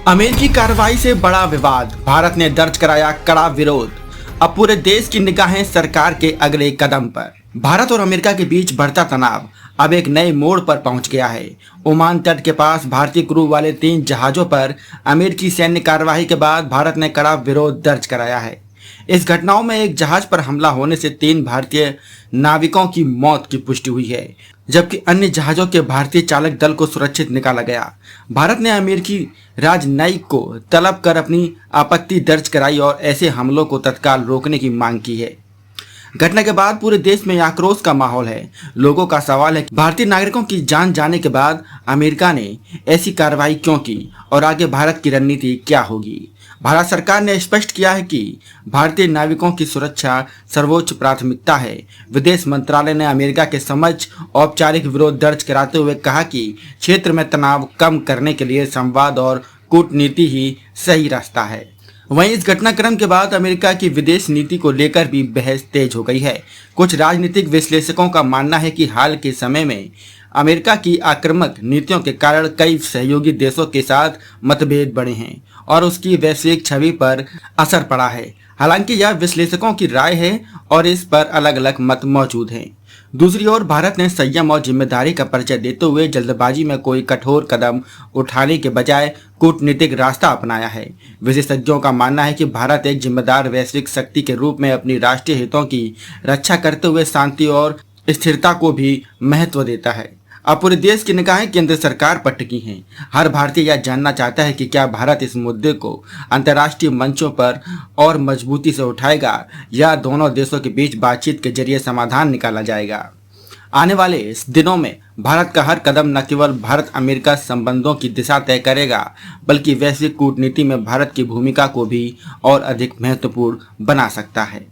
अमेरिकी कार्रवाई से बड़ा विवाद, भारत ने दर्ज कराया कड़ा विरोध। अब पूरे देश की निगाहें सरकार के अगले कदम पर। भारत और अमेरिका के बीच बढ़ता तनाव अब एक नए मोड़ पर पहुंच गया है। ओमान तट के पास भारतीय क्रू वाले 3 जहाजों पर अमेरिकी सैन्य कार्रवाई के बाद भारत ने कड़ा विरोध दर्ज कराया है। इस घटनाओं में एक जहाज पर हमला होने से 3 भारतीय नाविकों की मौत की पुष्टि हुई है, जबकि अन्य जहाजों के भारतीय चालक दल को सुरक्षित निकाला गया। भारत ने अमेरिकी राजनयिक को तलब कर अपनी आपत्ति दर्ज कराई और ऐसे हमलों को तत्काल रोकने की मांग की है। घटना के बाद पूरे देश में आक्रोश का माहौल है। लोगों का सवाल है कि भारतीय नागरिकों की जान जाने के बाद अमेरिका ने ऐसी कार्रवाई क्यों की और आगे भारत की रणनीति क्या होगी। भारत सरकार ने स्पष्ट किया है कि भारतीय नाविकों की सुरक्षा सर्वोच्च प्राथमिकता है। विदेश मंत्रालय ने अमेरिका के समक्ष औपचारिक विरोध दर्ज कराते हुए कहा कि क्षेत्र में तनाव कम करने के लिए संवाद और कूटनीति ही सही रास्ता है। वहीं इस घटनाक्रम के बाद अमेरिका की विदेश नीति को लेकर भी बहस तेज हो गई है। कुछ राजनीतिक विश्लेषकों का मानना है कि हाल के समय में अमेरिका की आक्रामक नीतियों के कारण कई सहयोगी देशों के साथ मतभेद बढ़े हैं और उसकी वैश्विक छवि पर असर पड़ा है। हालांकि यह विश्लेषकों की राय है और इस पर अलग अलग मत मौजूद हैं। दूसरी ओर भारत ने संयम और जिम्मेदारी का परिचय देते हुए जल्दबाजी में कोई कठोर कदम उठाने के बजाय कूटनीतिक रास्ता अपनाया है। विशेषज्ञों का मानना है कि भारत एक जिम्मेदार वैश्विक शक्ति के रूप में अपनी राष्ट्रीय हितों की रक्षा करते हुए शांति और स्थिरता को भी महत्व देता है। अब पूरे देश की निगाहें केंद्र सरकार पर टिकी हैं। हर भारतीय यह जानना चाहता है कि क्या भारत इस मुद्दे को अंतर्राष्ट्रीय मंचों पर और मजबूती से उठाएगा या दोनों देशों के बीच बातचीत के जरिए समाधान निकाला जाएगा। आने वाले इस दिनों में भारत का हर कदम न केवल भारत अमेरिका संबंधों की दिशा तय करेगा, बल्कि वैश्विक कूटनीति में भारत की भूमिका को भी और अधिक महत्वपूर्ण बना सकता है।